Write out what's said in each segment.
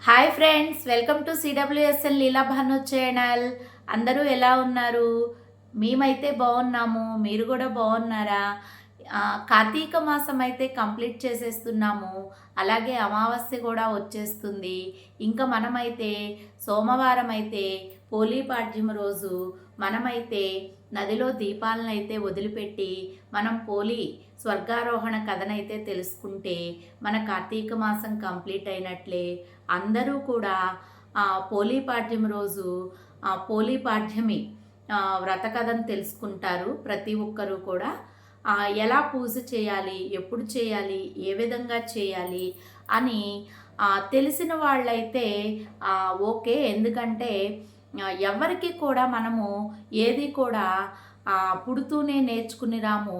Hi friends, welcome to CWSL Leela Bhanu channel. అందరూ ఎలా ఉన్నారు? మేమైతే బాగున్నాము. మీరు కూడా బాగున్నారా? కార్తీక మాసం అయితే కంప్లీట్ చేసేస్తున్నాము. అలాగే అమావాస్య కూడా వచ్చేస్తుంది. ఇంకా మనమైతే సోమవారం అయితే పోలీపాడ్యం రోజు మనమైతే నదిలో దీపాలను అయితే వదిలిపెట్టి మనం స్వర్గారోహణ కథనైతే తెలుసుకుంటే మన కార్తీక మాసం కంప్లీట్ అయినట్లే. అందరూ కూడా పోలీపాడ్యం రోజు పోలీపాడ్యమి వ్రత కథను తెలుసుకుంటారు. ప్రతి ఒక్కరూ కూడా ఎలా పూజ చేయాలి, ఎప్పుడు చేయాలి, ఏ విధంగా చేయాలి అని తెలిసిన వాళ్ళైతే ఓకే. ఎందుకంటే ఎవరికి కూడా మనము ఏది కూడా పుడుతూనే నేర్చుకుని రాము,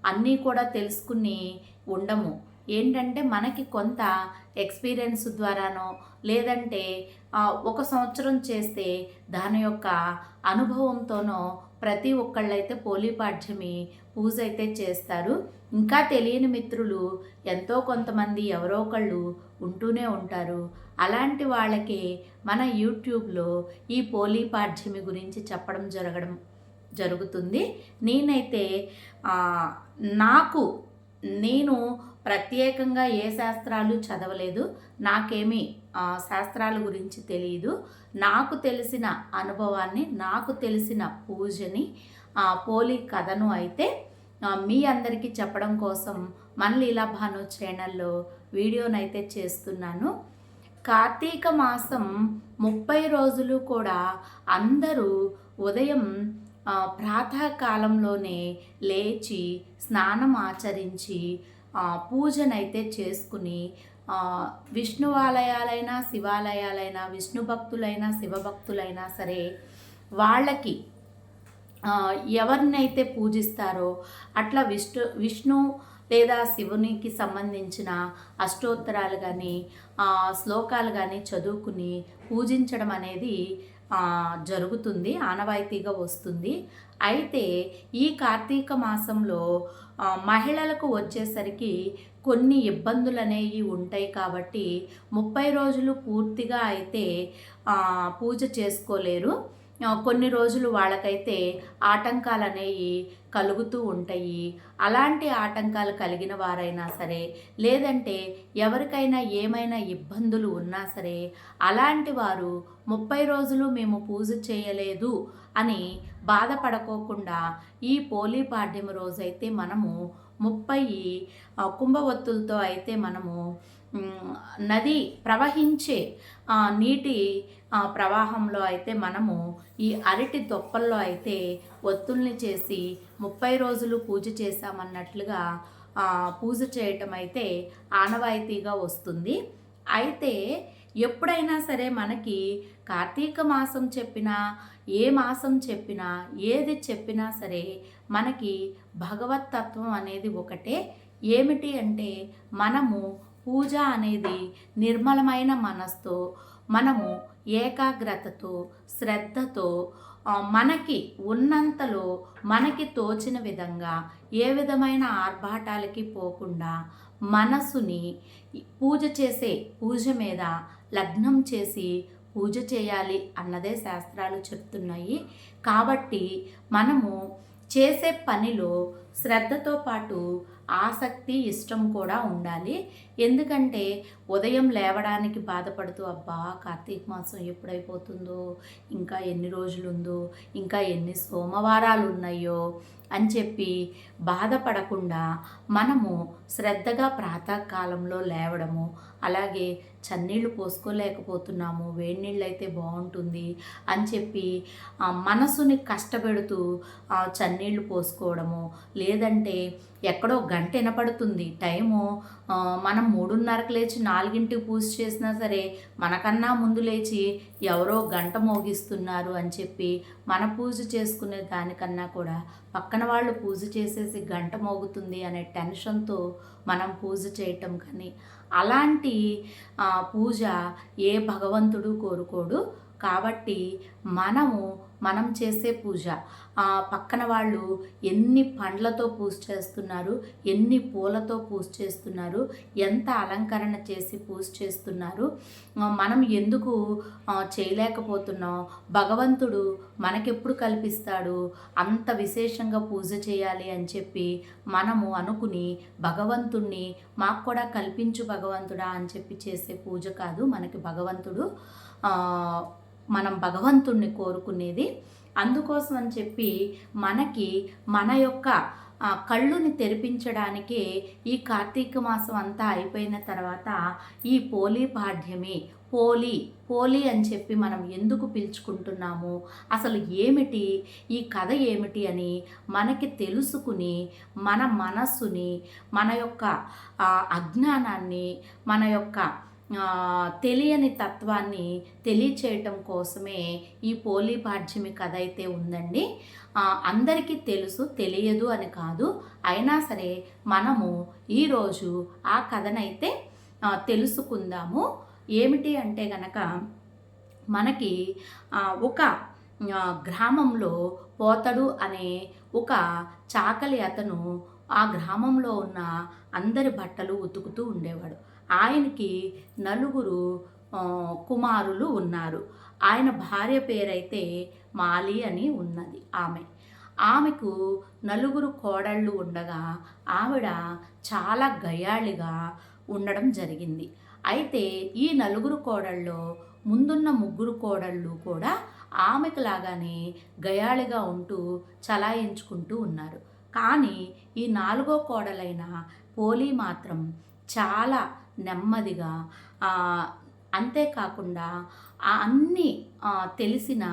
అన్నీ కూడా తెలుసుకుని ఉండము. ఏంటంటే మనకి కొంత ఎక్స్పీరియన్స్ ద్వారానో లేదంటే 1 సంవత్సరం చేస్తే దాని యొక్క అనుభవంతోనో ప్రతి ఒక్కళ్ళైతే పోలీపాడ్యమి పూజ అయితే చేస్తారు. ఇంకా తెలియని మిత్రులు ఎంతో కొంతమంది ఎవరో ఒకళ్ళు ఉంటూనే ఉంటారు. అలాంటి వాళ్ళకి మన యూట్యూబ్లో ఈ పోలీపాడ్యమి గురించి చెప్పడం జరుగుతుంది. నేనైతే నేను ప్రత్యేకంగా ఏ శాస్త్రాలు చదవలేదు. నాకేమీ శాస్త్రాల గురించి తెలియదు. నాకు తెలిసిన అనుభవాన్ని, నాకు తెలిసిన పూజని, పోలి కథను అయితే మీ అందరికీ చెప్పడం కోసం మన లీలా భాను ఛానల్లో వీడియోనైతే చేస్తున్నాను. కార్తీక మాసం 30 రోజులు కూడా అందరూ ఉదయం ప్రాతకాలంలోనే లేచి స్నానం ఆచరించి పూజనైతే చేసుకుని విష్ణు ఆలయాలైనా శివాలయాలైనా, విష్ణు భక్తులైనా శివభక్తులైనా సరే వాళ్ళకి ఎవరినైతే పూజిస్తారో అట్లా విష్ణు లేదా శివునికి సంబంధించిన అష్టోత్తరాలు కానీ శ్లోకాలు కానీ చదువుకుని పూజించడం అనేది జరుగుతుంది, ఆనవాయితీగా వస్తుంది. అయితే ఈ కార్తీక మాసంలో మహిళలకు వచ్చేసరికి కొన్ని ఇబ్బందులు అనేవి ఉంటాయి. కాబట్టి 30 రోజులు పూర్తిగా అయితే పూజ చేసుకోలేరు. కొన్ని రోజులు వాళ్ళకైతే ఆటంకాలు అనేవి కలుగుతూ ఉంటాయి. అలాంటి ఆటంకాలు కలిగిన వారైనా సరే, లేదంటే ఎవరికైనా ఏమైనా ఇబ్బందులు ఉన్నా సరే, అలాంటి వారు 30 రోజులు మేము పూజ చేయలేదు అని బాధపడకోకుండా ఈ పోలీపాడ్యం రోజైతే మనము 30 కుంభవత్తులతో అయితే మనము నది ప్రవహించే నీటి ప్రవాహంలో అయితే మనము ఈ అరటి దొప్పల్లో అయితే ఒత్తుల్ని చేసి 30 రోజులు పూజ చేశామన్నట్లుగా పూజ చేయటం అయితే ఆనవాయితీగా వస్తుంది. అయితే ఎప్పుడైనా సరే మనకి కార్తీక మాసం చెప్పినా, ఏ మాసం చెప్పినా, ఏది చెప్పినా సరే మనకి భగవతత్వం అనేది ఒకటే. ఏమిటి అంటే మనము పూజ అనేది నిర్మలమైన మనసుతో, మనము ఏకాగ్రతతో, శ్రద్ధతో, మనకి ఉన్నంతలో మనకి తోచిన విధంగా ఏ విధమైన ఆర్భాటాలకి పోకుండా మనసుని పూజ మీద లగ్నం చేసి పూజ చేయాలి అన్నదే శాస్త్రాలు చెప్తున్నాయి. కాబట్టి మనము చేసే పనిలో శ్రద్ధతో పాటు ఆసక్తి, ఇష్టం కూడా ఉండాలి. ఎందుకంటే ఉదయం లేవడానికి బాధపడుతూ అబ్బా కార్తీక మాసం ఎప్పుడైపోతుందో, ఇంకా ఎన్ని రోజులుందో, ఇంకా ఎన్ని సోమవారాలు ఉన్నాయో అని చెప్పి బాధపడకుండా మనము శ్రద్ధగా ప్రాతకాలంలో లేవడము, అలాగే చన్నీళ్ళు పోసుకోలేకపోతున్నాము, వేడి నీళ్ళు అయితే బాగుంటుంది అని చెప్పి మనసుని కష్టపెడుతూ చన్నీళ్ళు పోసుకోవడము, లేదంటే ఎక్కడో గంట వినపడుతుంది టైము, మనం 3:30కి లేచి 4ంటికి పూజ చేసినా సరే మనకన్నా ముందు లేచి ఎవరో గంట మోగిస్తున్నారు అని చెప్పి మన పూజ చేసుకునే దానికన్నా కూడా పక్కన వాళ్ళు పూజ చేసేసి గంట మోగుతుంది అనే టెన్షన్తో మనం పూజ చేయటం కానీ, అలాంటి పూజ ఏ భగవంతుడు కోరుకోడు. కాబట్టి మనము మనం చేసే పూజ, పక్కన వాళ్ళు ఎన్ని పండ్లతో పూజ చేస్తున్నారు, ఎన్ని పూలతో పూజ చేస్తున్నారు, ఎంత అలంకరణ చేసి పూజ చేస్తున్నారు, మనం ఎందుకు చేయలేకపోతున్నాం, భగవంతుడు మనకెప్పుడు కల్పిస్తాడు అంత విశేషంగా పూజ చేయాలి అని చెప్పి మనము అనుకుని భగవంతుణ్ణి మాకు కూడా కల్పించు భగవంతుడా అని చెప్పి చేసే పూజ కాదు మనకి భగవంతుడు. మనం భగవంతుణ్ణి కోరుకునేది. అందుకోసం అని చెప్పి మనకి మన యొక్క కళ్ళుని తెరిపించడానికే ఈ కార్తీక మాసం అంతా అయిపోయిన తర్వాత ఈ పోలీ పాడ్యమి, పోలి అని చెప్పి మనం ఎందుకు పిలుచుకుంటున్నాము, అసలు ఏమిటి ఈ కథ ఏమిటి అని మనకి తెలుసుకుని మన మనస్సుని, మన యొక్క అజ్ఞానాన్ని, మన యొక్క తెలియని తత్వాన్ని తెలియచేయటం కోసమే ఈ పోలీ పాడ్యమి కథ అయితే ఉందండి. అందరికీ తెలుసు, తెలియదు అని కాదు. అయినా సరే మనము ఈరోజు ఆ కథనైతే తెలుసుకుందాము. ఏమిటి అంటే గనక మనకి ఒక గ్రామంలో పోతడు అనే ఒక చాకలి అతను ఆ గ్రామంలో ఉన్న అందరి బట్టలు ఉతుకుతూ ఉండేవాడు. ఆయనకి 4 కుమారులు ఉన్నారు. ఆయన భార్య పేరైతే మాలి అని ఉన్నది. ఆమెకు 4 కోడళ్ళు ఉండగా ఆవిడ చాలా గయాళిగా ఉండడం జరిగింది. అయితే ఈ 4 కోడళ్ళలో ముందున్న 3 కోడళ్ళు కూడా ఆమెకు లాగానే గయాళిగా ఉంటూ చలాయించుకుంటూ ఉన్నారు. కానీ ఈ 4వ కోడలైన పోలి మాత్రం చాలా నెమ్మదిగా, అంతేకాకుండా అన్నీ తెలిసిన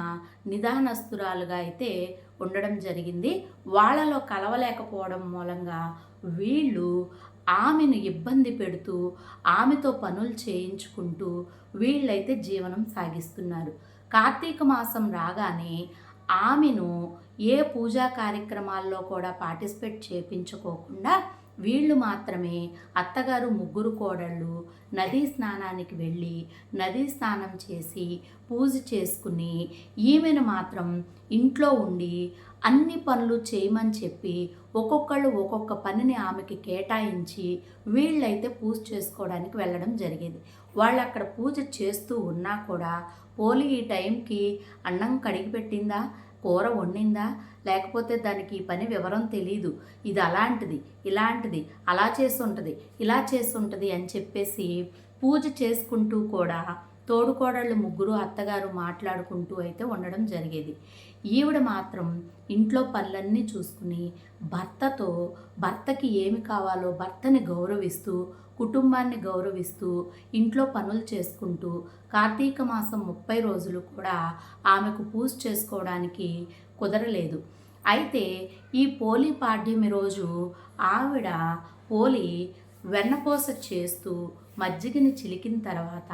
నిదానస్తురాలుగా అయితే ఉండడం జరిగింది. వాళ్ళలో కలవలేకపోవడం మూలంగా వీళ్ళు ఆమెను ఇబ్బంది పెడుతూ ఆమెతో పనులు చేయించుకుంటూ వీళ్ళైతే జీవనం సాగిస్తున్నారు. కార్తీక మాసం రాగానే ఆమెను ఏ పూజా కార్యక్రమాల్లో కూడా పార్టిసిపేట్ చేయించుకోకుండా వీళ్ళు మాత్రమే అత్తగారు 3 కోడళ్ళు నదీ స్నానానికి వెళ్ళి నదీ స్నానం చేసి పూజ చేసుకుని ఈమెను మాత్రం ఇంట్లో ఉండి అన్ని పనులు చేయమని చెప్పి ఒక్కొక్కళ్ళు ఒక్కొక్క పనిని ఆమెకి కేటాయించి వీళ్ళైతే పూజ చేసుకోవడానికి వెళ్ళడం జరిగేది. వాళ్ళు అక్కడ పూజ చేస్తూ ఉన్నా కూడా పోలి ఈ టైంకి అన్నం కడిగి పెట్టిందా, కూర వండిందా, లేకపోతే దానికి ఈ పని వివరం తెలీదు, ఇది అలాంటిది ఇలాంటిది అలా చేస్తుంటుంది ఇలా చేస్తుంటుంది అని చెప్పేసి పూజ చేసుకుంటూ కూడా తోడుకోడళ్ళు 3 అత్తగారు మాట్లాడుకుంటూ అయితే ఉండడం జరిగేది. ఈవిడ మాత్రం ఇంట్లో పనులన్నీ చూసుకుని భర్తకి ఏమి కావాలో భర్తని గౌరవిస్తూ కుటుంబాన్ని గౌరవిస్తూ ఇంట్లో పనులు చేసుకుంటూ కార్తీక మాసం 30 రోజులు కూడా ఆమెకు పూజ చేసుకోవడానికి కుదరలేదు. అయితే ఈ పోలీ పాడ్యమి రోజు ఆవిడ పోలి వెన్నపూస చేస్తూ మజ్జిగని చిలికిన తర్వాత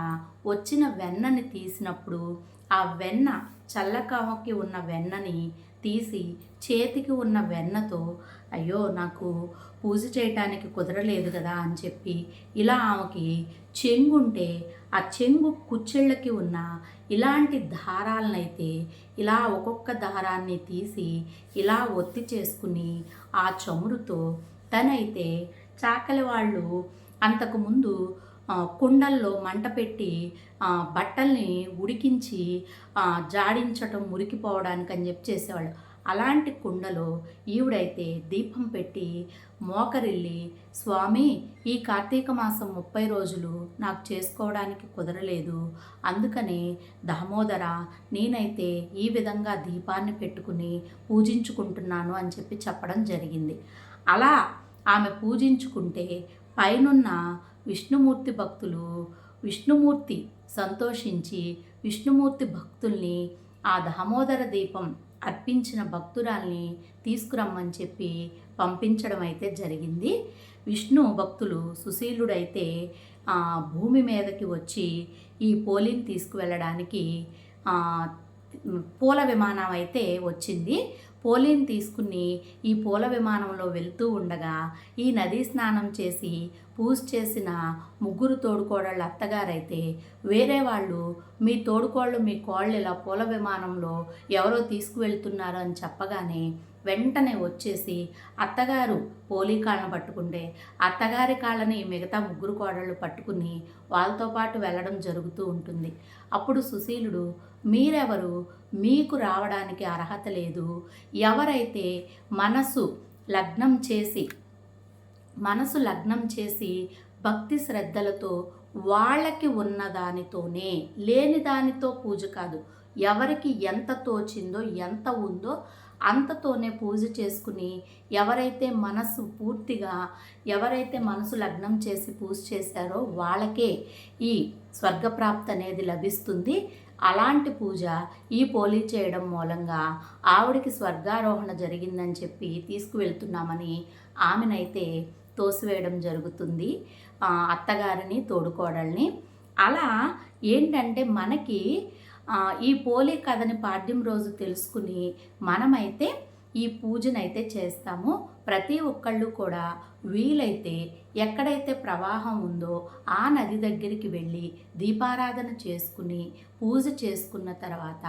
వచ్చిన వెన్నని తీసినప్పుడు ఆ వెన్న చల్లకామకి ఉన్న వెన్నని తీసి చేతికి ఉన్న వెన్నతో అయ్యో నాకు పూజ చేయటానికి కుదరలేదు కదా అని చెప్పి ఇలా ఆమెకి చెంగుంటే ఆ చెంగు కుచ్చెళ్ళకి ఉన్న ఇలాంటి దారాలనైతే ఇలా ఒక్కొక్క దారాన్ని తీసి ఇలా ఒత్తి చేసుకుని ఆ చమురుతో తనైతే చాకలి వాళ్ళు అంతకుముందు కుండల్లో మంట పెట్టి బట్టల్ని ఉడికించి జాడించటం మురికిపోవడానికి అని చెప్పి చేసేవాళ్ళు. అలాంటి కుండలో ఈవిడైతే దీపం పెట్టి మోకరిల్లి, స్వామి ఈ కార్తీక మాసం 30 రోజులు నాకు చేసుకోవడానికి కుదరలేదు, అందుకనే దామోదర నేనైతే ఈ విధంగా దీపాన్ని పెట్టుకుని పూజించుకుంటున్నాను అని చెప్పి చెప్పడం జరిగింది. అలా ఆమె పూజించుకుంటే పైనున్న విష్ణుమూర్తి భక్తులు విష్ణుమూర్తి సంతోషించి విష్ణుమూర్తి భక్తుల్ని ఆ దామోదర దీపం అర్పించిన భక్తురాల్ని తీసుకురమ్మని చెప్పి పంపించడం అయితే జరిగింది. విష్ణు భక్తులు సుశీలుడైతే భూమి మీదకి వచ్చి ఈ పోలిని తీసుకువెళ్ళడానికి పూల విమానం అయితే వచ్చింది. పోలిని తీసుకుని ఈ పూల విమానంలో వెళ్తూ ఉండగా ఈ నదీ స్నానం చేసి పూజ చేసిన ముగ్గురు తోడుకోడళ్ళ అత్తగారైతే వేరే వాళ్ళు మీ తోడుకోళ్ళు మీ కోళ్ళు ఇలా పూల విమానంలో ఎవరో తీసుకువెళ్తున్నారు అని చెప్పగానే వెంటనే వచ్చేసి అత్తగారు పోలీ కాళ్ళను పట్టుకుంటే అత్తగారి కాళ్ళని మిగతా ముగ్గురు కోడళ్ళు పట్టుకుని వాళ్ళతో పాటు వెళ్ళడం జరుగుతూ ఉంటుంది. అప్పుడు సుశీలుడు, మీరెవరు, మీకు రావడానికి అర్హత లేదు, ఎవరైతే మనసు లగ్నం చేసి భక్తి శ్రద్ధలతో వాళ్ళకి ఉన్న దానితోనే, లేని దానితో పూజ కాదు, ఎవరికి ఎంత తోచిందో ఎంత ఉందో అంతతోనే పూజ చేసుకుని ఎవరైతే మనసు లగ్నం చేసి పూజ చేశారో వాళ్ళకే ఈ స్వర్గప్రాప్తి అనేది లభిస్తుంది. అలాంటి పూజ ఈ పోలీ చేయడం మూలంగా ఆవిడికి స్వర్గారోహణ జరిగిందని చెప్పి తీసుకువెళ్తున్నామని ఆమెనైతే తోసివేయడం జరుగుతుంది, అత్తగారిని తోడుకోడల్ని. అలా ఏంటంటే మనకి ఈ పోలీ కథని పాడ్యం రోజు తెలుసుకుని మనమైతే ఈ పూజనైతే చేస్తాము. ప్రతి ఒక్కళ్ళు కూడా వీలైతే ఎక్కడైతే ప్రవాహం ఉందో ఆ నది దగ్గరికి వెళ్ళి దీపారాధన చేసుకుని పూజ చేసుకున్న తర్వాత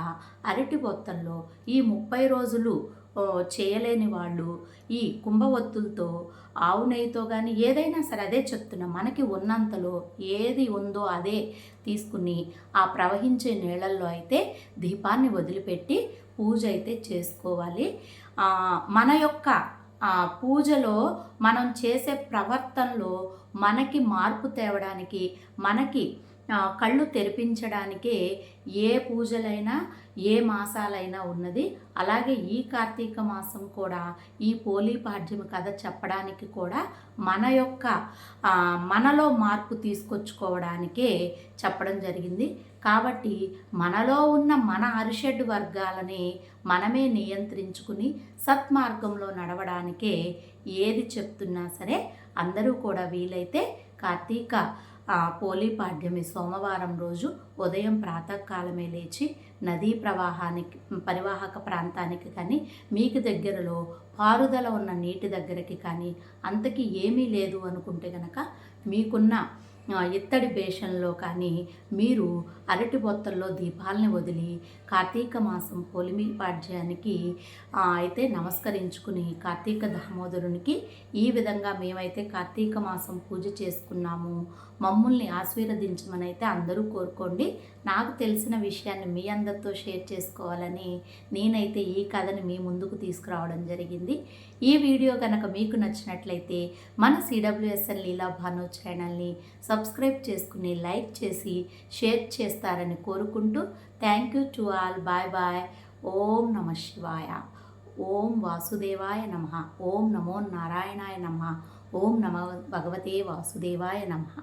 అరటి బొత్తల్లో ఈ 30 రోజులు చేయలేని వాళ్ళు ఈ కుంభవత్తులతో ఆవు నెయ్యితో కానీ ఏదైనా సరే, అదే చెప్తున్నా, మనకి ఉన్నంతలో ఏది ఉందో అదే తీసుకుని ఆ ప్రవహించే నీళ్ళల్లో అయితే దీపాన్ని వదిలిపెట్టి పూజ అయితే చేసుకోవాలి. మన యొక్క పూజలో మనం చేసే ప్రవర్తనలో మనకి మార్పు తేవడానికి, మనకి కళ్ళు తెరిపించడానికే ఏ పూజలైనా ఏ మాసాలైనా ఉన్నది. అలాగే ఈ కార్తీక మాసం కూడా ఈ పోలీ పాడ్యం కథ చెప్పడానికి కూడా మనలో మార్పు తీసుకొచ్చుకోవడానికే చెప్పడం జరిగింది. కాబట్టి మనలో ఉన్న మన అరిషడ్ వర్గాలని మనమే నియంత్రించుకుని సత్మార్గంలో నడవడానికే ఏది చెప్తున్నా సరే అందరూ కూడా వీలైతే కార్తీక పోలీ పాడ్యమి సోమవారం రోజు ఉదయం ప్రాతకాలమే లేచి నదీ పరివాహక ప్రాంతానికి కానీ, మీకు దగ్గరలో పారుదల ఉన్న నీటి దగ్గరికి కానీ, అంతకి ఏమీ లేదు అనుకుంటే కనుక మీకున్న ఇత్తడి బేషన్లో కానీ మీరు అరటి బొత్తల్లో దీపాలని వదిలి కార్తీక మాసం పోలిమి పాడ్యానికి అయితే నమస్కరించుకుని కార్తీక దామోదరునికి ఈ విధంగా మేమైతే కార్తీక మాసం పూజ చేసుకున్నాము, మమ్మల్ని ఆశీర్వదించమని అయితే అందరూ కోరుకోండి. నాకు తెలిసిన విషయాన్ని మీ అందరితో షేర్ చేసుకోవాలని నేనైతే ఈ కథని మీ ముందుకు తీసుకురావడం జరిగింది. ఈ వీడియో కనుక మీకు నచ్చినట్లయితే మన CWSN లీలా భాను ఛానల్ని సబ్స్క్రైబ్ చేసుకుని లైక్ చేసి షేర్ చేస్తారని కోరుకుంటూ thank you to all. Bye bye. ఓం నమః శివాయ. ఓం వాసుదేవాయ నమః. ఓం నమో నారాయణాయ నమః. ఓం నమో భగవతే వాసుదేవాయ నమః.